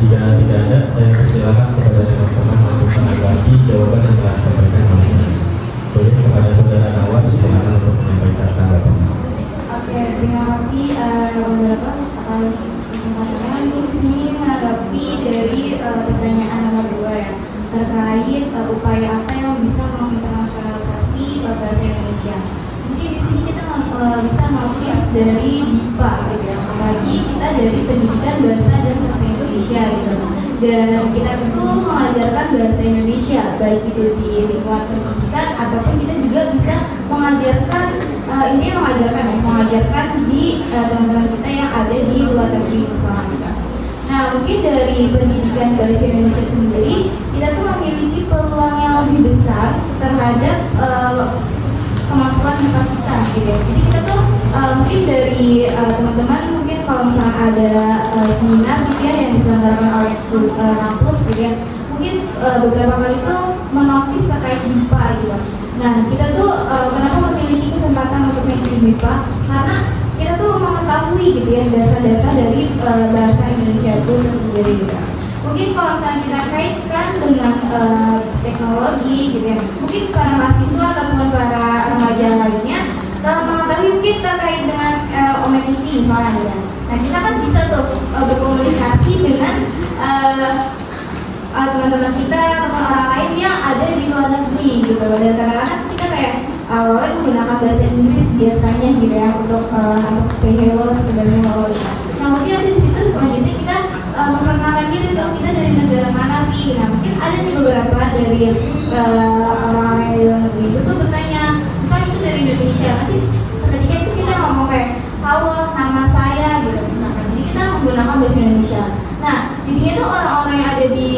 Jika tidak ada, saya persilakan kepada teman-teman untuk menanggapi jawaban yang telah disampaikan oleh saya. Boleh kepada saudara Nawar, silakan untuk menyampaikan tanggapan. Oke, terima kasih moderator atas kesempatannya. Di sini menanggapi dari pertanyaan nomor 2 ya, terkait upaya apa yang bisa menginternasionalisasi bahasa Indonesia. Mungkin di sini kita bisa notice dari BIPA gitu ya, apalagi kita dari pendidikan bahasa dan sastra Indonesia gitu. Dan kita itu mengajarkan bahasa Indonesia, baik itu di lingkungan pendidikan ataupun kita juga bisa mengajarkan mengajarkan di teman-teman kita yang ada di luar negeri misalnya kita. Nah, mungkin dari pendidikan bahasa Indonesia sendiri kita tuh memiliki peluang yang lebih besar terhadap kemampuan kita gitu ya. Jadi kita tuh mungkin dari teman-teman mungkin kalau misalnya ada seminar gitu ya yang diselenggarakan oleh kampus gitu ya, mungkin beberapa kali itu menotis terkait MIPA gitu. Nah, kita tuh kenapa memiliki kesempatan untuk mengikuti MIPA? Karena kita tuh mengetahui gitu ya dasar-dasar dari bahasa Indonesia itu sendiri gitu. Mungkin kalau misalnya kita kaitkan dengan teknologi gitu ya, mungkin para mahasiswa ataupun para remaja lainnya mengetahui mungkin terkait dengan OMED TV misalnya ya. Nah, kita kan bisa tuh berkomunikasi dengan teman-teman kita ataupun orang lain yang ada di luar negeri gitu. Dan kadang-kadang kita kayak awalnya menggunakan bahasa Inggris biasanya gitu ya untuk say hello sebenarnya hello. Nah, mungkin di situ selanjutnya kita memperkenalkan diri tuh kita dari negara mana sih. Nah, mungkin ada nih beberapa dari orang-orang yang di luar negeri itu tuh bertanya, misalnya itu dari Indonesia, nanti seketika itu kita ngomong kayak halo nama saya gitu misalkan. Jadi kita menggunakan bahasa Indonesia. Nah, jadinya tuh orang-orang yang ada di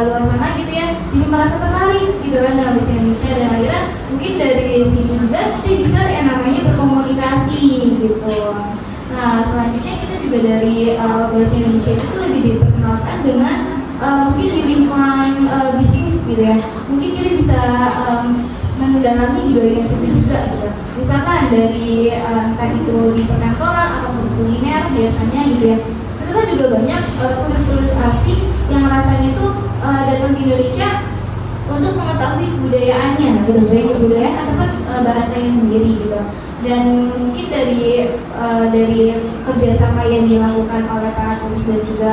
luar sana gitu ya, jadi merasa tertarik gitu kan dengan bahasa Indonesia, dan akhirnya mungkin dari sini juga kita bisa yang namanya berkomunikasi gitu. Nah, selanjutnya kita juga dari bahasa Indonesia itu lebih diperkenalkan dengan mungkin di lingkungan bisnis gitu ya. Mungkin kita bisa mendalami di bagian situ juga gitu. Misalkan dari entah itu di perkantoran ataupun kuliner biasanya gitu ya. Itu kan juga banyak turis-turis asing yang rasanya itu datang ke Indonesia untuk mengetahui kebudayaannya, kebudayaan ataupun bahasanya sendiri gitu. Dan mungkin dari kerjasama yang dilakukan oleh para turis dan juga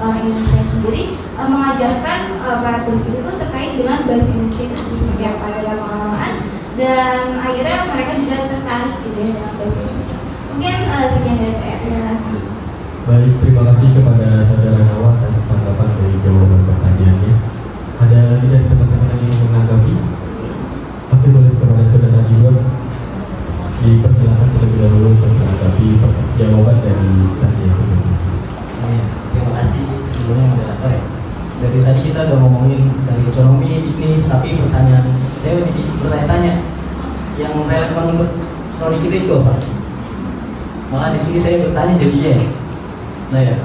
Indonesia sendiri mengajarkan para turis itu terkait dengan bahasa Indonesia itu seperti apa dalam pengalaman, dan akhirnya mereka juga tertarik gitu ya dengan bahasa Indonesia. Mungkin sekian dari saya, terima kasih. Baik, terima kasih kepada saudara Hawa atas tanggapan dari jawaban pertanyaannya. Ada lagi dari teman-teman yang ingin menanggapi? Oke, boleh kepada saudara Iwan dipersilakan terlebih dahulu untuk menanggapi jawaban dari Sania sebelumnya. Terima kasih sebelumnya moderator ya. Dari tadi kita udah ngomongin dari ekonomi, bisnis, tapi pertanyaan saya bertanya-tanya yang relevan untuk prodi kita itu apa? Malah di sini saya bertanya jadinya. Nah ya,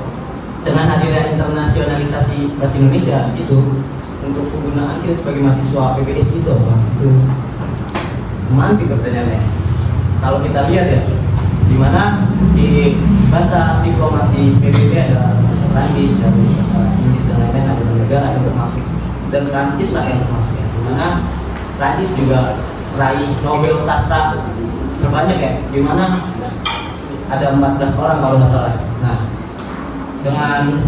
dengan hadirnya internasionalisasi bahasa Indonesia itu untuk penggunaan kita sebagai mahasiswa PPS itu apa? Itu mantik pertanyaannya. Kalau kita lihat ya, di mana di bahasa diplomatik PBB ada bahasa Prancis, ada bahasa Inggris dan lain-lain, ada negara yang termasuk, dan Prancis lah yang termasuk ya. Di mana Prancis juga meraih Nobel sastra terbanyak ya, di mana ada 14 orang kalau nggak salah. Nah, dengan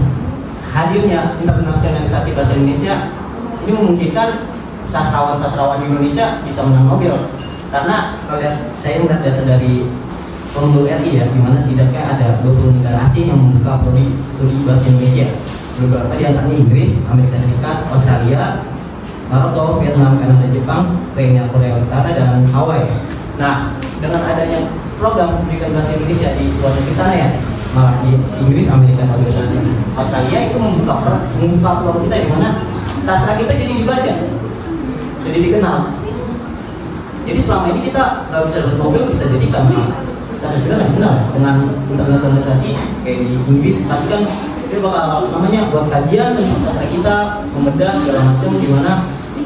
hadirnya internasionalisasi bahasa Indonesia ini memungkinkan sastrawan-sastrawan di Indonesia bisa menang Nobel. Karena kalau saya melihat data dari Forum RI ya, di mana setidaknya ada 20 negara asing yang membuka prodi bahasa Indonesia. Beberapa di antaranya Inggris, Amerika Serikat, Australia, Maroko, Vietnam, Kanada, Jepang, Korea Utara, dan Hawaii. Nah, dengan adanya program pendidikan bahasa Indonesia di luar negeri sana ya, malah di Inggris, Amerika, Australia itu membuka peluang kita di mana sastra kita jadi dibaca, jadi dikenal. Jadi selama ini kita nggak bisa dapat Nobel, bisa jadi karena sastra kita nggak dikenal. Dengan internasionalisasi kayak di Inggris, pasti kan dia bakal namanya buat kajian tentang sastra kita, membedah segala macam, gimana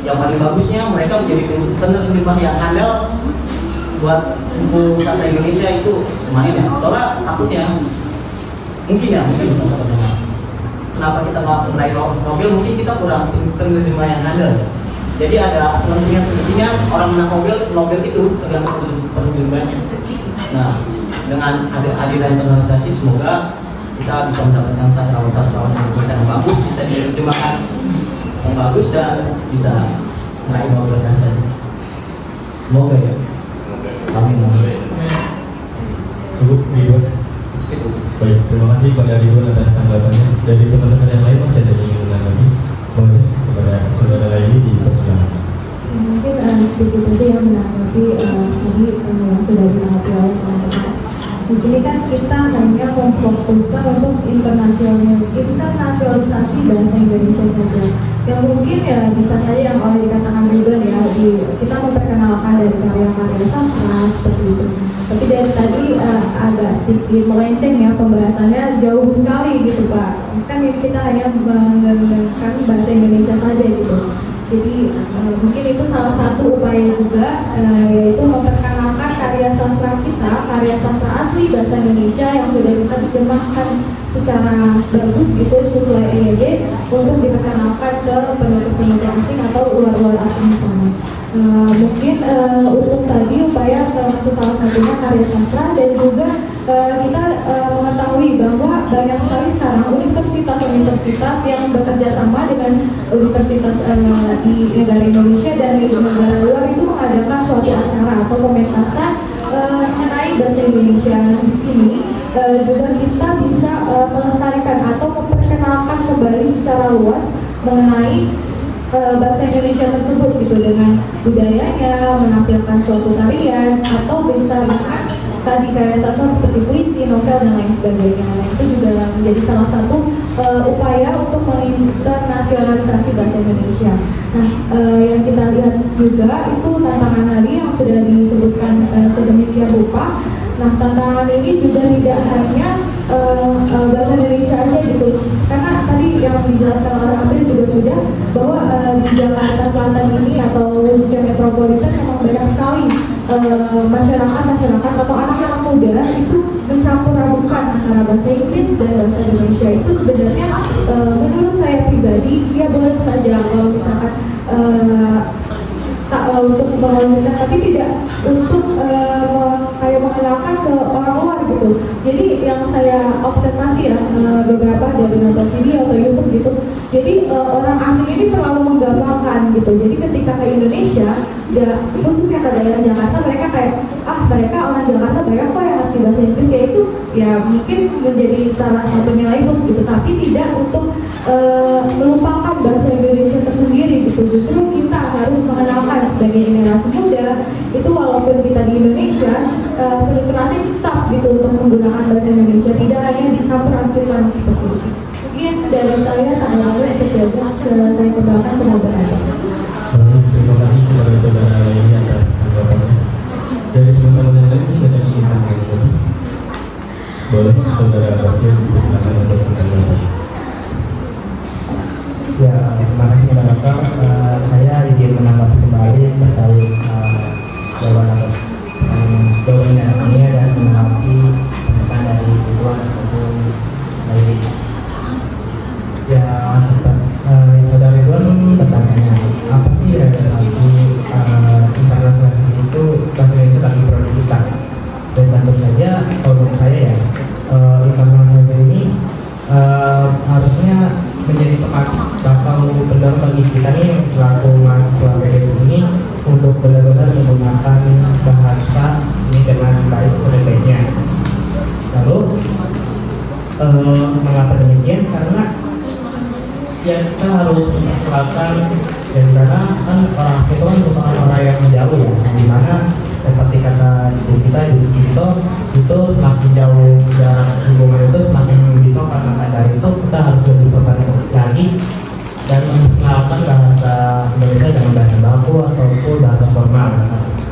yang paling bagusnya mereka menjadi penerjemah yang handal buat buku sastra Indonesia itu lumayan ya. Soalnya takutnya mungkin kenapa kita nggak meraih Nobel, mungkin kita kurang penerjemah yang handal ya. Jadi ada sepertinya orang menang Nobel itu tergantung penerjemahnya. Nah, dengan hadiran internasionalisasi semoga kita bisa mendapatkan sastrawan-sastrawan yang bagus, bisa diterjemahkan yang bagus dan bisa meraih Nobel sastra. Semoga ya. Amin. Cukup Ridwan. Baik, terima kasih pada Ridwan atas tanggapannya. Dari teman-teman yang lain masih ada yang ingin lagi? Boleh kepada saudara lain di persidangan. Mungkin sedikit saja yang menanggapi tadi yang sudah dilewati oleh teman-teman. Di sini kan kita hanya memfokuskan untuk internasionalisasi bahasa Indonesia saja. Yang mungkin ya bisa saja yang oleh dikatakan Ridwan ya, kita memperkenalkan dari karya-karya sastra seperti itu. Tapi dari tadi agak sedikit melenceng ya pembahasannya, jauh sekali gitu Pak. Kan kita hanya menggunakan bahasa Indonesia saja gitu. Jadi mungkin itu salah satu upaya juga, yaitu memperkenalkan karya sastra kita, karya sastra asli bahasa Indonesia yang sudah kita terjemahkan secara bagus gitu sesuai EYD untuk diperkenalkan ke penutur-penutur asing atau luar-luar asing sana. Mungkin untuk tadi upaya termasuk salah satunya karya sastra, dan juga kita mengetahui bahwa banyak sekali sekarang universitas-universitas yang bekerja sama dengan universitas di negara Indonesia dan di negara luar itu mengadakan suatu acara atau pementasan mengenai bahasa Indonesia. Di sini juga kita bisa melestarikan atau memperkenalkan kembali secara luas mengenai bahasa Indonesia tersebut gitu, dengan budayanya, menampilkan suatu tarian atau bisa bahkan tadi karya sastra seperti puisi, novel dan lain sebagainya. Itu juga menjadi salah satu upaya untuk menginternasionalisasi bahasa Indonesia. Nah, yang kita lihat juga itu tantangan tadi yang sudah disebutkan sedemikian rupa. Nah, tantangan ini juga tidak hanya bahasa Indonesia aja gitu, karena tadi yang dijelaskan oleh April juga sudah bahwa di Jakarta Selatan ini atau khususnya metropolitan memang banyak sekali masyarakat atau anak-anak muda itu mencampur adukan antara bahasa Inggris dan bahasa Indonesia. Itu sebenarnya menurut saya pribadi dia boleh saja kalau misalkan untuk mengajarkan, tapi tidak untuk kayak mengenalkan ke orang luar gitu. Jadi yang saya observasi ya beberapa dari nonton video atau YouTube gitu. Jadi orang asing ini terlalu menggampangkan gitu. Jadi ketika ke Indonesia, ya khususnya ke daerah Jakarta, mereka kayak mereka orang Jakarta banyak kok yang ngerti bahasa Inggris, ya itu ya mungkin menjadi salah satu nilai plus gitu. Tapi tidak untuk melupakan bahasa Indonesia tersendiri gitu. Justru kita harus mengenalkan sebagai generasi muda itu, walaupun kita di Indonesia penutur asing tetap gitu untuk menggunakan bahasa Indonesia, tidak hanya dicampur adukan seperti itu. Mungkin dari saya tanggapannya itu saja, saya kembalikan kepada Anda. Terima kasih kepada saudara lainnya atas tanggapannya. Dari teman-teman yang lain bisa diinginkan question. Boleh saudara Basir silakan untuk tanggapan. Ya, terima kasih Bapak. Saya izin menanggapi kembali terkait jawaban atas jawabannya ini dan menanggapi pernyataan dari Ridwan ataupun dari saudara Ridwan bertanya apa sih relevansi internasionalisasi itu bahasa Indonesia bagi produk kita, dan tentu saja kalau menurut saya ya internasionalisasi ini harusnya menjadi tepat bakal benar bagi kita nih selaku mahasiswa PDIP ini untuk benar-benar menggunakan bahasa ini dengan baik sebaik-baiknya. Lalu mengapa demikian? Karena ya kita harus memperkenalkan, dan karena kan orang asing itu kan merupakan orang yang jauh ya, dimana seperti kata ibu kita itu semakin jauh jarak hubungan itu semakin disokkan. Maka dari itu kita harus lebih sopan lagi dan mengenalkan bahasa Indonesia dengan bahasa baku ataupun bahasa formal.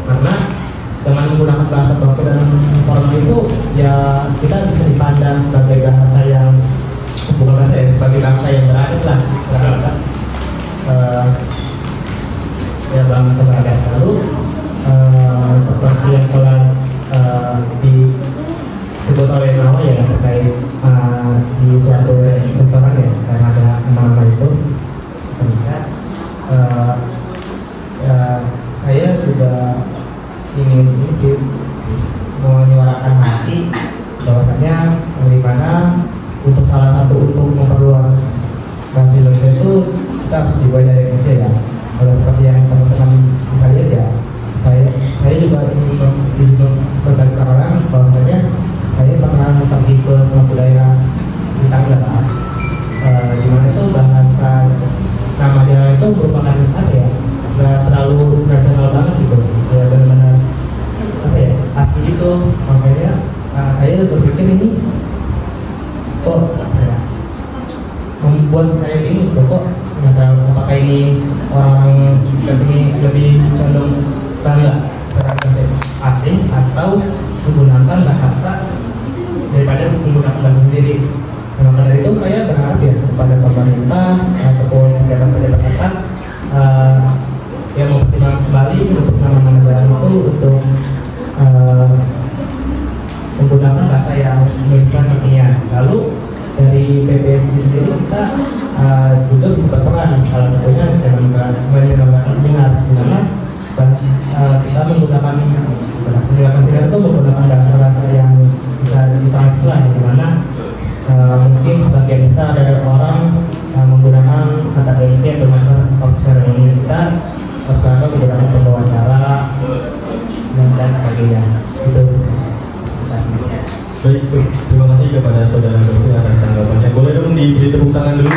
Karena dengan menggunakan bahasa baku dan formal itu ya kita bisa dipandang sebagai bahasa yang bukan bahasa ya, sebagai bangsa yang beradab lah, ya bangsa beradab. Lalu seperti yang telah disebut oleh Nawa ya terkait di suatu restoran ya, karena ada nama itu terlihat saya juga ingin ini sih menyuarakan hati bahwasanya bagaimana untuk salah satu untuk memperluas bahasa Indonesia itu kita harus dimulai dari Indonesia ya. Kalau seperti yang teman-teman bisa lihat ya, saya juga berbagi orang bahwasanya saya pernah pergi ke suatu daerah di Tangerang, di mana itu bahasa nama daerah itu merupakan apa ya, nggak terlalu nasional banget gitu, ya benar-benar apa ya, asli itu. Makanya saya berpikir ini kok ya, membuat saya ini kok nggak tahu apakah ini orang ini lebih condong bangga terhadap asing atau menggunakan bahasa daripada menggunakan bahasa sendiri. Maka dari itu saya berharap ya kepada pemerintah ataupun pejabat-pejabat atas yang mempertimbangkan kembali untuk nama negara itu untuk menggunakan bahasa yang Indonesia nantinya. Lalu dari PPSI sendiri kita juga bisa berperan, salah satunya dengan menyelenggarakan seminar di mana kita menggunakan seminar itu menggunakan bahasa yang bisa disampaikan, di mana mungkin sebagian besar dari orang menggunakan kata Indonesia bermasalah official ini kita sekarang menggunakan pembawa acara dan sebagainya. Itu. Baik, terima kasih kepada saudara Dosi atas tanggapannya. Boleh dong diberi tepuk tangan dulu.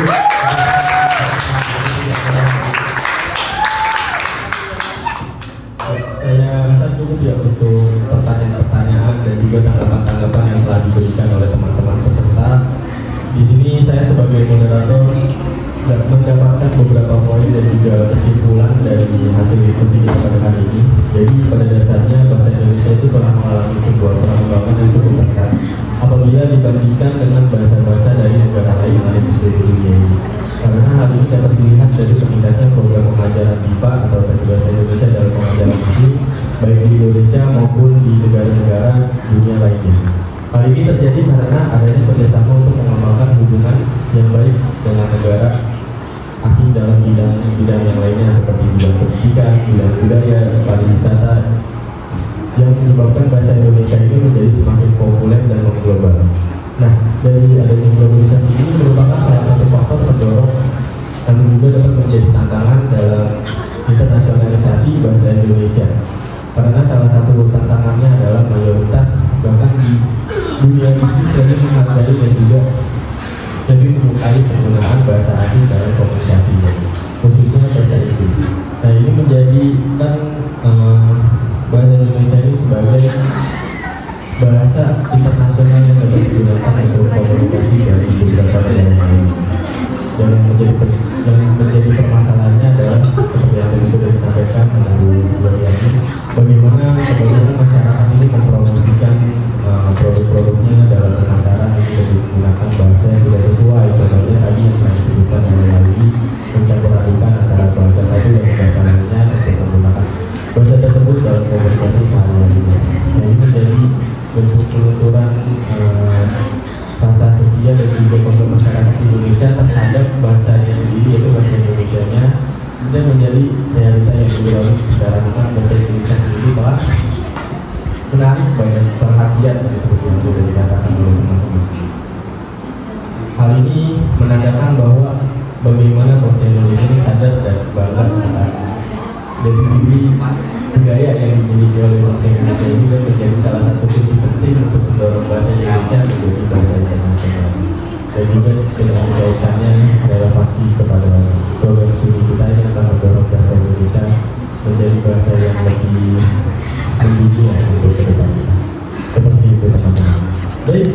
Saya rasa cukup ya untuk pertanyaan-pertanyaan dan juga tanggapan-tanggapan yang telah diberikan oleh teman-teman peserta. Di sini saya sebagai moderator mendapatkan beberapa poin dan juga kesimpulan dari hasil diskusi kita pada hari ini. Jadi pada dasarnya bahasa Indonesia itu telah mengalami sebuah perkembangan yang cukup pesat apabila dibandingkan dengan bahasa-bahasa dari negara lain yang ada di seluruh dunia ini. Karena hal ini dapat dilihat dari peningkatan program pengajaran MIPA atau bahasa Indonesia dalam pengajaran itu baik di Indonesia maupun di negara-negara dunia lainnya. Hal ini terjadi karena adanya kerjasama untuk mengembangkan hubungan yang baik dengan negara asing dalam bidang yang lainnya seperti bidang pendidikan, bidang budaya, pariwisata, yang menyebabkan bahasa Indonesia ini menjadi semakin populer dan mengglobal. Nah, dari adanya globalisasi ini merupakan salah satu faktor pendorong dan juga dapat menjadi tantangan dalam internasionalisasi bahasa Indonesia. Karena salah satu tantangannya adalah mayoritas bahkan di dunia bisnis lebih menghargai dan juga lebih menyukai penggunaan bahasa asing dalam komunikasi, khususnya bahasa Inggris. Nah, ini menjadikan bahasa Indonesia ini sebagai bahasa internasional yang dapat digunakan untuk komunikasi dari beberapa daerah lain. Dan yang menjadi permasalahannya adalah seperti yang tadi sudah disampaikan melalui bagaimana masyarakat ini mempromosikan produk-produknya dalam pemasaran yang lebih menggunakan bahasa yang tidak sesuai. Contohnya tadi yang saya disebutkan melalui mencampur-adukan antara bahasa satu dan bahasa lainnya untuk menggunakan bahasa tersebut dalam komunikasi sehari-hari. Nah, ini menjadi bentuk pelunturan rasa setia dan juga kelompok masyarakat Indonesia terhadap bahasanya sendiri, yaitu bahasa Indonesianya, dan menjadi realita yang juga harus dikarenakan bahasa Indonesia sendiri malah menarik banyak perhatian seperti yang sudah dikatakan oleh teman-teman. Hal ini menandakan bahwa bagaimana bahasa Indonesia ini sadar dan bangga dari diri budaya yang dimiliki oleh bangsa Indonesia ini, dan menjadi salah satu kunci penting untuk mendorong bahasa Indonesia menjadi bahasa internasional. Dan juga dengan kaitannya relevansi kepada program studi kita yang akan mendorong bahasa Indonesia menjadi bahasa yang lebih mendunia untuk ke depan kita. Seperti itu teman-teman. Baik,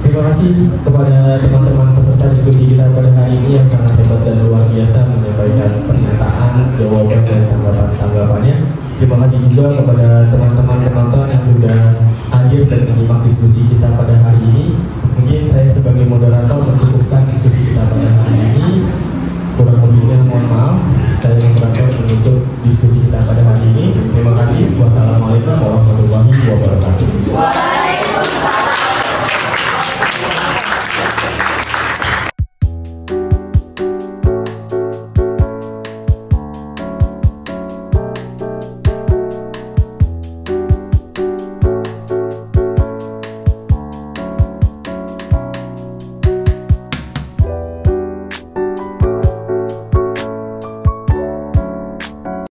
terima kasih kepada teman-teman peserta diskusi kita pada hari ini yang sangat hebat dan luar biasa menyampaikan pernyataan, jawaban dan tanggapan-tanggapannya. Terima kasih juga kepada teman-teman penonton yang sudah hadir dan menyimak diskusi kita pada hari ini. Mungkin saya sebagai moderator mencukupkan diskusi kita pada hari ini. Kurang lebihnya mohon maaf. Saya moderator menutup diskusi kita pada hari ini. Terima kasih. Wassalamualaikum warahmatullahi wabarakatuh. Waalaikumsalam.